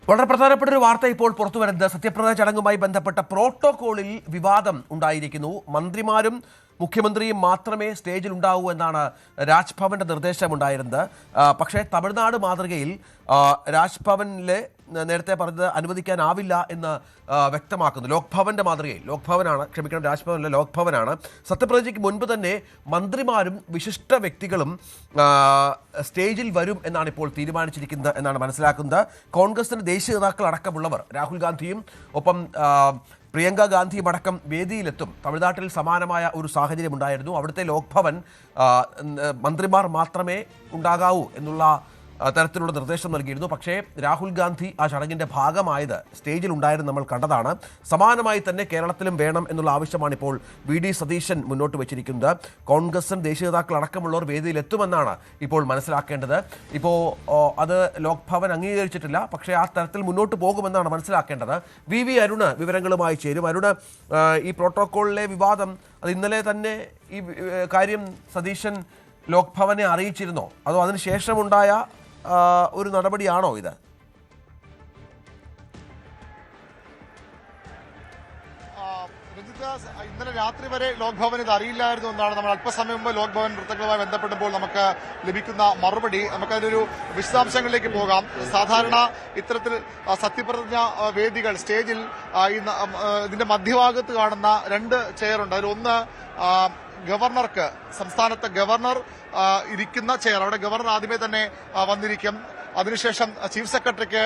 വളരെ പ്രധാനപ്പെട്ട ഒരു വാർത്ത ഇപ്പോൾ പുറത്തു വരുന്നത് സത്യപ്രതിജ്ഞ ചടങ്ങുമായി ബന്ധപ്പെട്ട പ്രോട്ടോകോളിൽ വിവാദം ഉണ്ടായിരിക്കുന്നു. മന്ത്രിമാരും മുഖ്യമന്ത്രിയും മാത്രമേ സ്റ്റേജിൽ ഉണ്ടാവൂ എന്നാണ് രാജ്ഭവന്റെ നിർദ്ദേശമുണ്ടായിരുന്നത്. പക്ഷേ തമിഴ്നാട് മാതൃകയിൽ രാജ്ഭവനിലെ നേരത്തെ പറഞ്ഞത് അനുവദിക്കാനാവില്ല എന്ന് വ്യക്തമാക്കുന്നു. ലോക്ഭവന്റെ മാതൃകയിൽ രാജ്ഭവനിലെ ലോക്ഭവനാണ്. സത്യപ്രതിജ്ഞയ്ക്ക് മുൻപ് തന്നെ മന്ത്രിമാരും വിശിഷ്ട വ്യക്തികളും സ്റ്റേജിൽ വരും എന്നാണ് ഇപ്പോൾ തീരുമാനിച്ചിരിക്കുന്നത് എന്നാണ് മനസ്സിലാക്കുന്നത്. കോൺഗ്രസിന്റെ ദേശീയ നേതാക്കൾ അടക്കമുള്ളവർ രാഹുൽ ഗാന്ധിയും ഒപ്പം പ്രിയങ്ക ഗാന്ധിയും അടക്കം വേദിയിലെത്തും. തമിഴ്നാട്ടിൽ സമാനമായ ഒരു സാഹചര്യം ഉണ്ടായിരുന്നു. അവിടുത്തെ ലോക്ഭവൻ മന്ത്രിമാർ മാത്രമേ ഉണ്ടാകാവൂ എന്നുള്ള തരത്തിലുള്ള നിർദ്ദേശം നൽകിയിരുന്നു. പക്ഷേ രാഹുൽ ഗാന്ധി ആ ചടങ്ങിൻ്റെ ഭാഗമായത് സ്റ്റേജിൽ ഉണ്ടായിരുന്നു നമ്മൾ കണ്ടതാണ്. സമാനമായി തന്നെ കേരളത്തിലും വേണം എന്നുള്ള ആവശ്യമാണ് ഇപ്പോൾ വി.ഡി. സതീശൻ മുന്നോട്ട് വെച്ചിരിക്കുന്നത്. കോൺഗ്രസും ദേശീയ നേതാക്കൾ അടക്കമുള്ളവർ വേദിയിലെത്തുമെന്നാണ് ഇപ്പോൾ മനസ്സിലാക്കേണ്ടത്. ഇപ്പോൾ അത് ലോക്ഭവൻ അംഗീകരിച്ചിട്ടില്ല. പക്ഷേ ആ തരത്തിൽ മുന്നോട്ട് പോകുമെന്നാണ് മനസ്സിലാക്കേണ്ടത്. വി അരുണ് വിവരങ്ങളുമായി ചേരും. അരുണ്, ഈ പ്രോട്ടോക്കോളിലെ വിവാദം അത് ഇന്നലെ തന്നെ ഈ കാര്യം സതീശൻ ലോക്ഭവനെ അറിയിച്ചിരുന്നോ, അതോ അതിനുശേഷമുണ്ടായ ഒരു നടപടിയാണോ ഇത്? ഇന്നലെ രാത്രി വരെ ലോക്ഭവൻ ഇത് അറിയില്ലായിരുന്നു എന്നാണ് നമ്മൾ അല്പസമയം മുമ്പ് ലോക്ഭവൻ വൃത്തങ്ങളുമായി ബന്ധപ്പെട്ടപ്പോൾ നമുക്ക് ലഭിക്കുന്ന മറുപടി. നമുക്കതിലൊരു വിശദാംശങ്ങളിലേക്ക് പോകാം. സാധാരണ ഇത്തരത്തിൽ സത്യപ്രതിജ്ഞ വേദികൾ സ്റ്റേജിൽ ഇതിന്റെ മധ്യഭാഗത്ത് കാണുന്ന രണ്ട് ചെയറുണ്ട്. അതിലൊന്ന് ഗവർണർക്ക്, സംസ്ഥാനത്തെ ഗവർണർ ഇരിക്കുന്ന ചെയർ, അവിടെ ഗവർണർ ആദ്യമേ തന്നെ വന്നിരിക്കും. അതിനുശേഷം ചീഫ് സെക്രട്ടറിക്ക്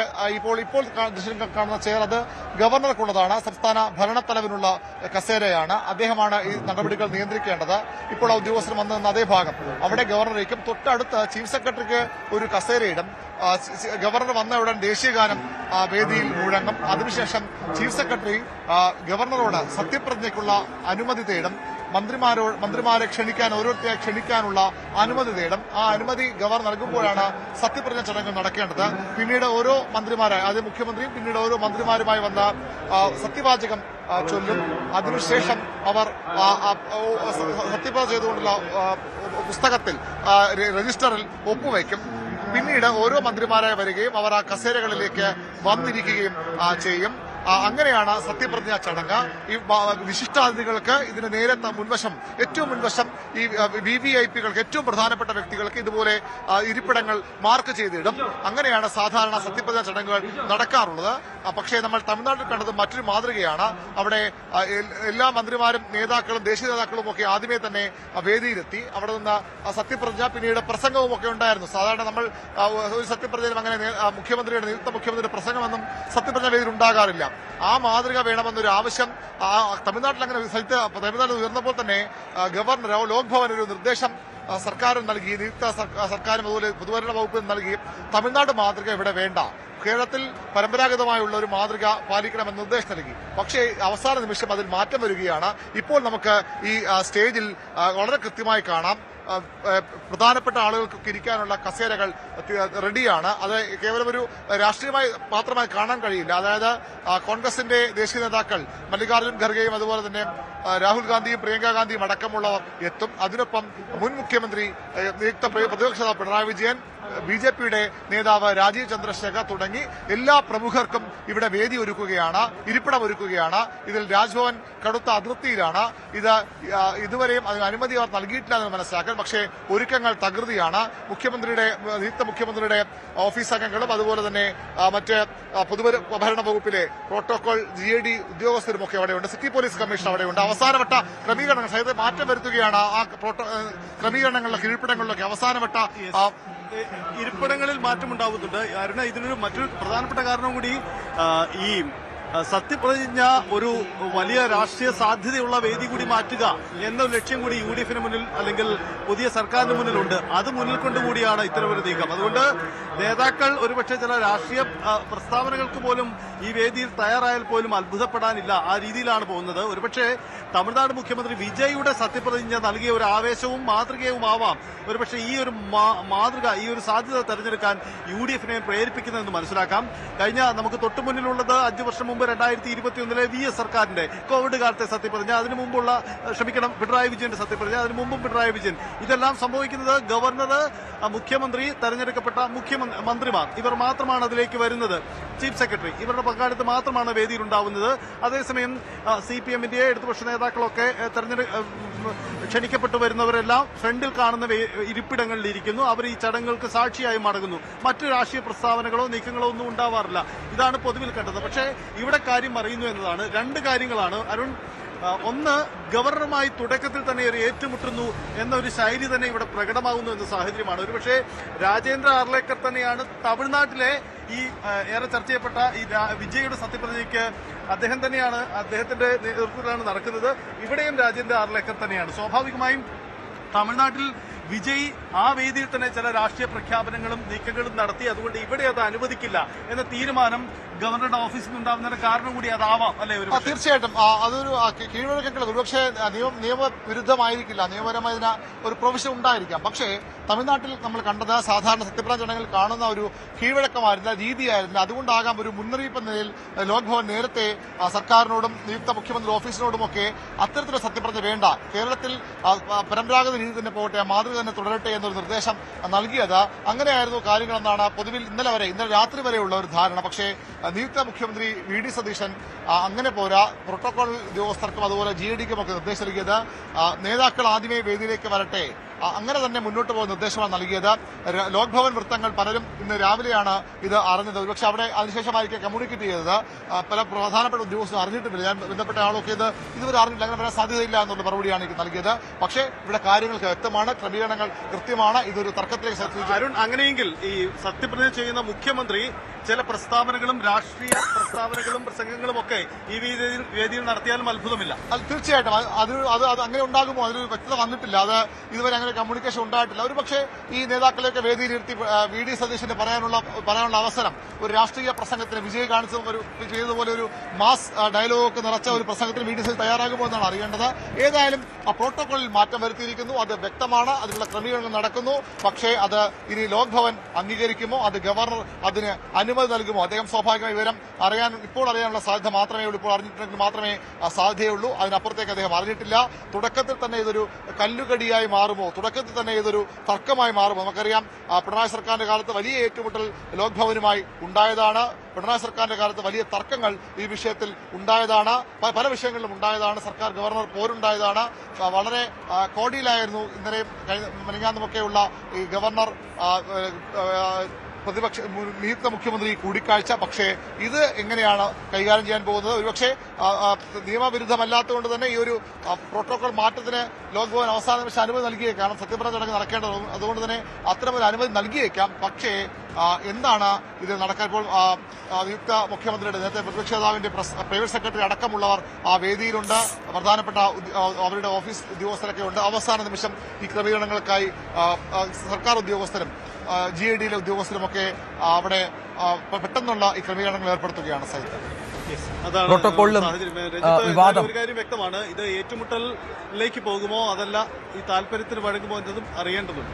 ഇപ്പോൾ കാണുന്ന ചെയർ അത് ഗവർണർക്കുള്ളതാണ്. സംസ്ഥാന ഭരണത്തലവിനുള്ള കസേരയാണ്. അദ്ദേഹമാണ് ഈ നടപടികൾ നിയന്ത്രിക്കേണ്ടത്. ഇപ്പോൾ ഉദ്യോഗസ്ഥർ വന്നു നിന്ന അതേ ഭാഗം അവിടെ ഗവർണർ ഇരിക്കും. തൊട്ടടുത്ത് ചീഫ് സെക്രട്ടറിക്ക് ഒരു കസേരയിടും. ഗവർണർ വന്ന ഉടൻ ദേശീയഗാനം വേദിയിൽ മുഴങ്ങും. അതിനുശേഷം ചീഫ് സെക്രട്ടറി ഗവർണറോട് സത്യപ്രതിജ്ഞയ്ക്കുള്ള അനുമതി തേടും. മന്ത്രിമാരെ ഓരോരുത്തരെ ക്ഷണിക്കാനുള്ള അനുമതി തേടും. ആ അനുമതി ഗവർണർ നൽകുമ്പോഴാണ് സത്യപ്രതിജ്ഞ ചടങ്ങ് നടക്കേണ്ടത്. പിന്നീട് ഓരോ മന്ത്രിമാരായി, ആദ്യം മുഖ്യമന്ത്രിയും പിന്നീട് ഓരോ മന്ത്രിമാരുമായി വന്ന സത്യവാചകം ചൊല്ലും. അതിനുശേഷം അവർ സത്യപ്രതിജ്ഞ ചെയ്തുകൊണ്ടുള്ള പുസ്തകത്തിൽ രജിസ്റ്ററിൽ ഒപ്പുവയ്ക്കും. പിന്നീട് ഓരോ മന്ത്രിമാരായി വരികയും അവർ ആ കസേരകളിലേക്ക് വന്നിരിക്കുകയും ചെയ്യും. അങ്ങനെയാണ് സത്യപ്രതിജ്ഞ ചടങ്ങ്. ഈ വിശിഷ്ടാതിഥികൾക്ക് ഇതിന് നേരെ മുൻവശം, ഏറ്റവും മുൻവശം ഈ VVIPകൾക്ക്, ഏറ്റവും പ്രധാനപ്പെട്ട വ്യക്തികൾക്ക് ഇതുപോലെ ഇരിപ്പിടങ്ങൾ മാർക്ക് ചെയ്തിടും. അങ്ങനെയാണ് സാധാരണ സത്യപ്രതിജ്ഞ ചടങ്ങുകൾ നടക്കാറുള്ളത്. പക്ഷേ നമ്മൾ തമിഴ്നാട്ടിൽ കണ്ടത് മറ്റൊരു മാതൃകയാണ്. അവിടെ എല്ലാ മന്ത്രിമാരും നേതാക്കളും ദേശീയ നേതാക്കളും ഒക്കെ ആദ്യമേ തന്നെ വേദിയിലെത്തി. അവിടെ നിന്ന് സത്യപ്രതിജ്ഞ, പിന്നീട് പ്രസംഗവും ഒക്കെ ഉണ്ടായിരുന്നു. സാധാരണ നമ്മൾ ഒരു സത്യപ്രതിജ്ഞയിലും അങ്ങനെ നിയുക്ത മുഖ്യമന്ത്രിയുടെ പ്രസംഗമൊന്നും സത്യപ്രതിജ്ഞ വേദിയിൽ ഉണ്ടാകാറില്ല. ആ മാതൃക വേണമെന്നൊരു ആവശ്യം തമിഴ്നാട്ടിൽ തമിഴ്നാട്ടിൽ ഉയർന്നപ്പോൾ തന്നെ ഗവർണർ ലോക്ഭവൻ ഒരു നിർദ്ദേശം സർക്കാരും നൽകി, നിയുക്ത സർക്കാരും അതുപോലെ പൊതുഭരണ വകുപ്പിൽ നൽകി. തമിഴ്നാട് മാതൃക ഇവിടെ വേണ്ട, കേരളത്തിൽ പരമ്പരാഗതമായുള്ള ഒരു മാതൃക പാലിക്കണമെന്ന് നിർദ്ദേശം നൽകി. പക്ഷേ അവസാന നിമിഷം അതിൽ മാറ്റം വരികയാണ്. ഇപ്പോൾ നമുക്ക് ഈ സ്റ്റേജിൽ വളരെ കൃത്യമായി കാണാം, പ്രധാനപ്പെട്ട ആളുകൾക്കൊക്കെ ഇരിക്കാനുള്ള കസേരകൾ റെഡിയാണ്. അത് കേവലം ഒരു രാഷ്ട്രീയമായി മാത്രമായി കാണാൻ കഴിയില്ല. അതായത് കോൺഗ്രസിന്റെ ദേശീയ നേതാക്കൾ മല്ലികാർജ്ജുൻ ഖർഗെയും അതുപോലെ തന്നെ രാഹുൽ ഗാന്ധിയും പ്രിയങ്ക ഗാന്ധിയും അടക്കമുള്ളവർ എത്തും. അതിനൊപ്പം മുൻ മുഖ്യമന്ത്രി നിയുക്ത പ്രതിപക്ഷ നേതാവ് പിണറായി വിജയൻ, BJPയുടെ നേതാവ് രാജീവ് ചന്ദ്രശേഖർ തുടങ്ങി എല്ലാ പ്രമുഖർക്കും ഇവിടെ വേദി ഒരുക്കുകയാണ്, ഇരിപ്പിടം ഒരുക്കുകയാണ്. ഇതിൽ രാജ്ഭവൻ കടുത്ത അതൃപ്തിയിലാണ്. ഇതുവരെയും അതിന് അനുമതി അവർ നൽകിയിട്ടില്ല എന്ന് മനസ്സിലാക്കാൻ. പക്ഷേ ഒരുക്കങ്ങൾ തകൃതിയാണ്. നിയുക്ത മുഖ്യമന്ത്രിയുടെ ഓഫീസ് അംഗങ്ങളും അതുപോലെ തന്നെ മറ്റ് പൊതുഭരണ വകുപ്പിലെ പ്രോട്ടോകോൾ GAD ഉദ്യോഗസ്ഥരും ഒക്കെ അവിടെയുണ്ട്. സിറ്റി പോലീസ് കമ്മീഷൻ അവിടെയുണ്ട്. അവസാനവട്ട ക്രമീകരണങ്ങൾ മാറ്റം വരുത്തുകയാണ്. ആ ക്രമീകരണങ്ങളിലൊക്കെ, ഇരിപ്പിടങ്ങളിലൊക്കെ അവസാനവട്ട ഇരിപ്പിടങ്ങളിൽ മാറ്റമുണ്ടാവുന്നുണ്ട്. കാരണം ഇതിനൊരു മറ്റൊരു പ്രധാനപ്പെട്ട കാരണം കൂടി ഈ സത്യപ്രതിജ്ഞ ഒരു വലിയ രാഷ്ട്രീയ സാധ്യതയുള്ള വേദി കൂടി മാറ്റുക എന്ന ലക്ഷ്യം കൂടി UDFന് മുന്നിൽ, അല്ലെങ്കിൽ പുതിയ സർക്കാരിന് മുന്നിലുണ്ട്. അത് മുന്നിൽ കൊണ്ടുകൂടിയാണ് ഇത്തരമൊരു നീക്കം. അതുകൊണ്ട് നേതാക്കൾ ഒരുപക്ഷെ ചില രാഷ്ട്രീയ പ്രസ്താവനകൾക്ക് പോലും ഈ വേദിയിൽ തയ്യാറായാൽ പോലും അത്ഭുതപ്പെടാനില്ല. ആ രീതിയിലാണ് പോകുന്നത്. ഒരുപക്ഷെ തമിഴ്നാട് മുഖ്യമന്ത്രി വിജയുടെ സത്യപ്രതിജ്ഞ നൽകിയ ഒരു ആവേശവും മാതൃകയുമാവാം ഒരുപക്ഷെ ഈ ഒരു മാതൃക, ഈ ഒരു സാധ്യത തെരഞ്ഞെടുക്കാൻ UDF-നെ പ്രേരിപ്പിക്കുന്നതെന്ന് മനസ്സിലാക്കാം. കഴിഞ്ഞ നമുക്ക് തൊട്ടു മുന്നിലുള്ളത് 5 വർഷം മുമ്പ് 2021 VS സർക്കാരിന്റെ കോവിഡ് കാലത്തെ സത്യപ്രതിജ്ഞ, അതിനു മുമ്പുള്ള പിണറായി വിജയന്റെ സത്യപ്രതിജ്ഞ, അതിനു മുമ്പും പിണറായി വിജയൻ. ഇതെല്ലാം സംഭവിക്കുന്നത് ഗവർണർ, മുഖ്യമന്ത്രി, തെരഞ്ഞെടുക്കപ്പെട്ട മന്ത്രിമാർ ഇവർ മാത്രമാണ് അതിലേക്ക് വരുന്നത്. ചീഫ് സെക്രട്ടറി ഇവരുടെ പങ്കാളിത്ത് മാത്രമാണ് വേദിയിൽ ഉണ്ടാവുന്നത്. അതേസമയം CPM-ന്റെ ഇടതുപക്ഷ നേതാക്കളൊക്കെ ക്ഷണിക്കപ്പെട്ടു വരുന്നവരെല്ലാം ഫ്രണ്ടിൽ കാണുന്ന ഇരിപ്പിടങ്ങളിൽ ഇരിക്കുന്നു. അവർ ഈ ചടങ്ങുകൾക്ക് സാക്ഷിയായി മടങ്ങുന്നു. മറ്റു രാഷ്ട്രീയ പ്രസ്താവനകളോ നീക്കങ്ങളോ ഒന്നും ഉണ്ടാവാറില്ല. ഇതാണ് പൊതുവിൽ കണ്ടത്. പക്ഷേ ഇവിടെ കാര്യം അറിയുന്നു എന്നതാണ്. 2 കാര്യങ്ങളാണ് അരുൺ. ഒന്ന്, ഗവർണറുമായി തുടക്കത്തിൽ തന്നെ ഒരു ഏറ്റുമുട്ടുന്നു എന്നൊരു ശൈലി തന്നെ ഇവിടെ പ്രകടമാകുന്നു എന്ന സാഹചര്യമാണ്. ഒരുപക്ഷെ രാജേന്ദ്ര ആർലേക്കർ തന്നെയാണ് തമിഴ്നാട്ടിലെ ഈ ഏറെ ചർച്ച ചെയ്യപ്പെട്ട ഈ വിജയുടെ സത്യപ്രതിജ്ഞയ്ക്ക് അദ്ദേഹത്തിന്റെ നേതൃത്വത്തിലാണ് നടക്കുന്നത്. ഇവിടെയും രാജേന്ദ്ര ആർലേക്കർ തന്നെയാണ്. സ്വാഭാവികമായും തമിഴ്നാട്ടിൽ വിജയ് ആ വേദിയിൽ തന്നെ ചില രാഷ്ട്രീയ പ്രഖ്യാപനങ്ങളും നീക്കങ്ങളും നടത്തി. അതുകൊണ്ട് ഇവിടെ അത് അനുവദിക്കില്ല എന്ന തീരുമാനം ഗവർണറുടെ ഓഫീസിൽ നിന്നുണ്ടാകുന്നതിന്റെ കാരണം കൂടി അതാവാം, അല്ലെ? തീർച്ചയായിട്ടും അതൊരു കീഴ്വഴക്കങ്ങൾ ഒരുപക്ഷെ നിയമവിരുദ്ധമായിരിക്കില്ല, നിയമപരമായ ഒരു പ്രൊവിഷൻ ഉണ്ടായിരിക്കാം. പക്ഷേ തമിഴ്നാട്ടിൽ നമ്മൾ കണ്ടത് സാധാരണ സത്യപ്രതിജ്ഞ ചടങ്ങിൽ കാണുന്ന ഒരു കീഴ്വഴക്കമായിരുന്നില്ല, രീതിയായിരുന്നില്ല. അതുകൊണ്ടാകാം ഒരു മുന്നറിയിപ്പ് നിലയിൽ ലോക് ഭവൻ നേരത്തെ സർക്കാരിനോടും നിയുക്ത മുഖ്യമന്ത്രി ഓഫീസിനോടുമൊക്കെ അത്തരത്തിലുള്ള സത്യപ്രതിജ്ഞ വേണ്ട, കേരളത്തിൽ പരമ്പരാഗത രീതി തന്നെ പോകട്ടെ, മാതൃക തന്നെ തുടരട്ടെ എന്നൊരു നിർദ്ദേശം നൽകിയത്. അങ്ങനെയായിരുന്നു കാര്യങ്ങളെന്നാണ് പൊതുവിൽ ഇന്നലെ രാത്രി വരെയുള്ള ഒരു ധാരണ. പക്ഷേ നിയുക്ത മുഖ്യമന്ത്രി VD സതീശൻ അങ്ങനെ പോരാ, പ്രോട്ടോകോൾ ഉദ്യോഗസ്ഥർക്കും അതുപോലെ GADക്കും ഒക്കെ നിർദ്ദേശം നൽകിയത് നേതാക്കൾ ആദ്യമേ വേദിയിലേക്ക് വരട്ടെ, അങ്ങനെ തന്നെ മുന്നോട്ട് പോകുന്ന നിർദ്ദേശമാണ് നൽകിയത്. ലോക് ഭവൻ വൃത്തങ്ങൾ പലരും ഇന്ന് രാവിലെയാണ് ഇത് അറിഞ്ഞത്. ഒരുപക്ഷെ അവിടെ അതിനുശേഷമായിരിക്കും കമ്മ്യൂണിക്കേറ്റ് ചെയ്തത്. പല പ്രധാനപ്പെട്ട ഉദ്യോഗസ്ഥരും അറിഞ്ഞിട്ടുമില്ല. ഞാൻ ബന്ധപ്പെട്ട ആളൊക്കെ ഇതുവരെ അറിഞ്ഞില്ല, അങ്ങനെ വരാൻ സാധ്യതയില്ല എന്നുള്ള മറുപടിയാണ് എനിക്ക് നൽകിയത്. പക്ഷേ ഇവിടെ കാര്യങ്ങൾക്ക് വ്യക്തമാണ്, ക്രമീകരണങ്ങൾ കൃത്യമാണ്. ഇതൊരു തർക്കത്തിലേക്ക് അരുൺ, അങ്ങനെയെങ്കിൽ ഈ സത്യപ്രതിജ്ഞ ചെയ്യുന്ന മുഖ്യമന്ത്രി ചില പ്രസ്താവനകളും രാഷ്ട്രീയ പ്രസ്താവനകളും പ്രസംഗങ്ങളും ഒക്കെ ഈ വേദിയിൽ നടത്തിയാലും അത്ഭുതമില്ല. തീർച്ചയായിട്ടും അത് അങ്ങനെ ഉണ്ടാകുമോ, അതിനൊരു വ്യക്തത വന്നിട്ടില്ല. അത് ഇതുവരെ അങ്ങനെ കമ്മ്യൂണിക്കേഷൻ ഉണ്ടായിട്ടില്ല. ഒരുപക്ഷെ ഈ നേതാക്കളെയൊക്കെ വേദിയിൽ ഇരുത്തി VD സതീശന് പറയാനുള്ള അവസരം ഒരു രാഷ്ട്രീയ പ്രസംഗത്തിന് വിജയ് ചെയ്തതുപോലെ ഒരു മാസ് ഡയലോഗൊക്കെ നിറച്ച ഒരു പ്രസംഗത്തിന് VD സതീശൻ തയ്യാറാകുമോ എന്നാണ് അറിയേണ്ടത്. ഏതായാലും ആ പ്രോട്ടോകോളിൽ മാറ്റം വരുത്തിയിരിക്കുന്നു, അത് വ്യക്തമാണ്, അതിനുള്ള ക്രമീകരണങ്ങൾ നടക്കുന്നു. പക്ഷേ അത് ഇനി ലോക് ഭവൻ അംഗീകരിക്കുമോ, അത് ഗവർണർ അതിന് അനുമതി നൽകുമോ? അദ്ദേഹം സ്വാഭാവികമായി വിവരം ഇപ്പോൾ അറിയാനുള്ള സാധ്യത മാത്രമേ ഉള്ളൂ, ഇപ്പോൾ അറിഞ്ഞിട്ടുണ്ടെങ്കിൽ മാത്രമേ സാധ്യതയുള്ളൂ. അതിനപ്പുറത്തേക്ക് അദ്ദേഹം അറിഞ്ഞിട്ടില്ല. തുടക്കത്തിൽ തന്നെ ഇതൊരു കല്ലുകടിയായി മാറുമോ, തുടക്കത്തിൽ തന്നെ ഇതൊരു തർക്കമായി മാറുമോ? നമുക്കറിയാം പിണറായി സർക്കാരിന്റെ കാലത്ത് വലിയ ഏറ്റുമുട്ടൽ ലോക് ഭവനുമായി ഉണ്ടായതാണ്. പിണറായി സർക്കാരിന്റെ കാലത്ത് വലിയ തർക്കങ്ങൾ ഈ വിഷയത്തിൽ ഉണ്ടായതാണ്, പല വിഷയങ്ങളിലും ഉണ്ടായതാണ്. സർക്കാർ ഗവർണർ പോരുണ്ടായതാണ്. വളരെ കോടിയിലായിരുന്നു ഇന്നലെയും മിനിഞ്ഞാന്നുമൊക്കെയുള്ള ഈ ഗവർണർ നിയുക്ത മുഖ്യമന്ത്രി കൂടിക്കാഴ്ച. പക്ഷേ ഇത് എങ്ങനെയാണ് കൈകാര്യം ചെയ്യാൻ പോകുന്നത്? ഒരുപക്ഷെ നിയമവിരുദ്ധമല്ലാത്തതുകൊണ്ട് തന്നെ ഈ ഒരു പ്രോട്ടോകോൾ മാറ്റത്തിന് ലോക് ഭവൻ അവസാന നിമിഷം അനുമതി നൽകിയേക്കാം. കാരണം സത്യപ്രതിജ്ഞ ചടങ്ങ് നടക്കേണ്ടത്, അതുകൊണ്ട് തന്നെ അത്തരമൊരു അനുമതി നൽകിയേക്കാം. പക്ഷേ എന്താണ് ഇത് നടക്കാൻ? ഇപ്പോൾ നിയുക്ത മുഖ്യമന്ത്രിയുടെ നേരത്തെ പ്രതിപക്ഷ നേതാവിന്റെ പ്രൈവറ്റ് സെക്രട്ടറി അടക്കമുള്ളവർ ആ വേദിയിലുണ്ട്, പ്രധാനപ്പെട്ട അവരുടെ ഓഫീസ് ഉദ്യോഗസ്ഥരൊക്കെ ഉണ്ട്. അവസാന നിമിഷം ഈ ക്രമീകരണങ്ങൾക്കായി സർക്കാർ ഉദ്യോഗസ്ഥരും GADയിലെ ഉദ്യോഗസ്ഥരുമൊക്കെ അവിടെ പെട്ടെന്നുള്ള ഈ ക്രമീകരണങ്ങൾ ഏർപ്പെടുത്തുകയാണ്. പ്രോട്ടോകോളിലും ഒരു കാര്യം വ്യക്തമാണ്, ഇത് ഏറ്റുമുട്ടലിലേക്ക് പോകുമോ അതല്ല ഈ താല്പര്യത്തിന് വഴങ്ങുമോ എന്നതും അറിയേണ്ടതുണ്ട്.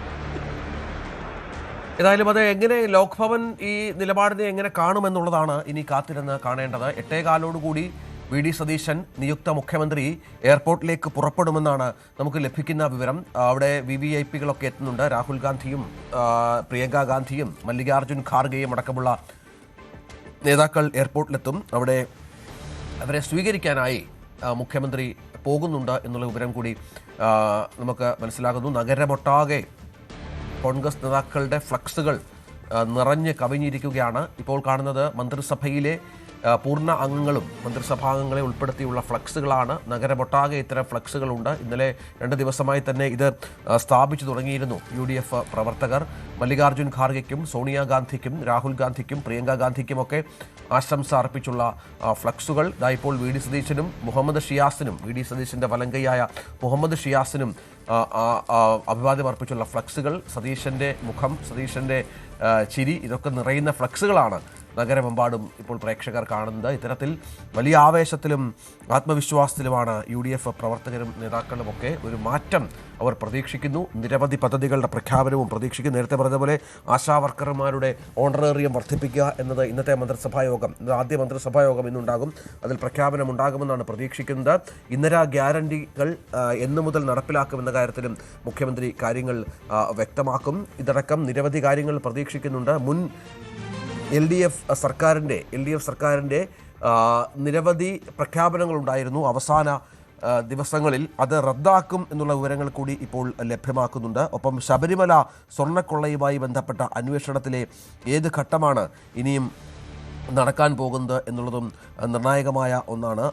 ഏതായാലും അത് എങ്ങനെ ലോക് ഭവൻ ഈ നിലപാടിനെ എങ്ങനെ കാണുമെന്നുള്ളതാണ് ഇനി കാത്തിരുന്ന് കാണേണ്ടത്. 8:15 VD സതീശൻ നിയുക്ത മുഖ്യമന്ത്രി എയർപോർട്ടിലേക്ക് പുറപ്പെടുമെന്നാണ് നമുക്ക് ലഭിക്കുന്ന വിവരം. അവിടെ VVIPകളൊക്കെ എത്തുന്നുണ്ട്. രാഹുൽ ഗാന്ധിയും പ്രിയങ്ക ഗാന്ധിയും മല്ലികാർജുൻ ഖാർഗെയും അടക്കമുള്ള നേതാക്കൾ എയർപോർട്ടിലെത്തും. അവിടെ അവരെ സ്വീകരിക്കാനായി മുഖ്യമന്ത്രി പോകുന്നുണ്ട് എന്നുള്ള വിവരം കൂടി നമുക്ക് മനസ്സിലാകുന്നു. നഗരമൊട്ടാകെ കോൺഗ്രസ് നേതാക്കളുടെ ഫ്ലക്സുകൾ നിറഞ്ഞ് കവിഞ്ഞിരിക്കുകയാണ്. ഇപ്പോൾ കാണുന്നത് മന്ത്രിസഭയിലെ പൂർണ്ണ അംഗങ്ങളും മന്ത്രിസഭാംഗങ്ങളെ ഉൾപ്പെടുത്തിയുള്ള ഫ്ലക്സുകളാണ്. നഗരമൊട്ടാകെ ഇത്തരം ഫ്ലക്സുകളുണ്ട്. ഇന്നലെ 2 ദിവസമായി തന്നെ ഇത് സ്ഥാപിച്ചു തുടങ്ങിയിരുന്നു UDF പ്രവർത്തകർ. മല്ലികാർജുൻ ഖാർഗെക്കും സോണിയാഗാന്ധിക്കും രാഹുൽ ഗാന്ധിക്കും പ്രിയങ്ക ഗാന്ധിക്കുമൊക്കെ ആശംസ അർപ്പിച്ചുള്ള ഫ്ലക്സുകൾ ഇപ്പോൾ VD സതീശനും മുഹമ്മദ് ഷിയാസിനും, VD സതീശന്റെ വലങ്കയായ മുഹമ്മദ് ഷിയാസിനും അഭിവാദ്യം അർപ്പിച്ചുള്ള ഫ്ലക്സുകൾ, സതീശൻ്റെ മുഖം, സതീശൻ്റെ ചിരി, ഇതൊക്കെ നിറയുന്ന ഫ്ലക്സുകളാണ് നഗരമെമ്പാടും ഇപ്പോൾ പ്രേക്ഷകർ കാണുന്നത്. ഇത്തരത്തിൽ വലിയ ആവേശത്തിലും ആത്മവിശ്വാസത്തിലുമാണ് UDF പ്രവർത്തകരും നേതാക്കളുമൊക്കെ. ഒരു മാറ്റം അവർ പ്രതീക്ഷിക്കുന്നു. നിരവധി പദ്ധതികളുടെ പ്രഖ്യാപനവും പ്രതീക്ഷിക്കുന്നു. നേരത്തെ പറഞ്ഞതുപോലെ ആശാവർക്കർമാരുടെ ഓണറേറിയം വർദ്ധിപ്പിക്കുക എന്നത് ഇന്നത്തെ മന്ത്രിസഭായോഗം, ആദ്യ മന്ത്രിസഭായോഗം ഇന്നുണ്ടാകും. അതിൽ പ്രഖ്യാപനം ഉണ്ടാകുമെന്നാണ് പ്രതീക്ഷിക്കുന്നത്. ഇന്ദിരാ ഗ്യാരണ്ടികൾ എന്നു മുതൽ നടപ്പിലാക്കുമെന്ന കാര്യത്തിലും മുഖ്യമന്ത്രി കാര്യങ്ങൾ വ്യക്തമാക്കും. ഇതടക്കം നിരവധി കാര്യങ്ങൾ പ്രതീക്ഷിക്കുന്നുണ്ട്. മുൻ LDF സർക്കാരിൻ്റെ നിരവധി പ്രഖ്യാപനങ്ങളുണ്ടായിരുന്നു. അവസാന ദിവസങ്ങളിൽ അത് റദ്ദാക്കും എന്നുള്ള വിവരങ്ങൾ കൂടി ഇപ്പോൾ ലഭ്യമാക്കുന്നുണ്ട്. ഒപ്പം ശബരിമല സ്വർണ്ണക്കൊള്ളയുമായി ബന്ധപ്പെട്ട അന്വേഷണത്തിലെ ഏത് ഘട്ടമാണ് ഇനിയും നടക്കാൻ പോകുന്നത് എന്നുള്ളതും നിർണായകമായ ഒന്നാണ്.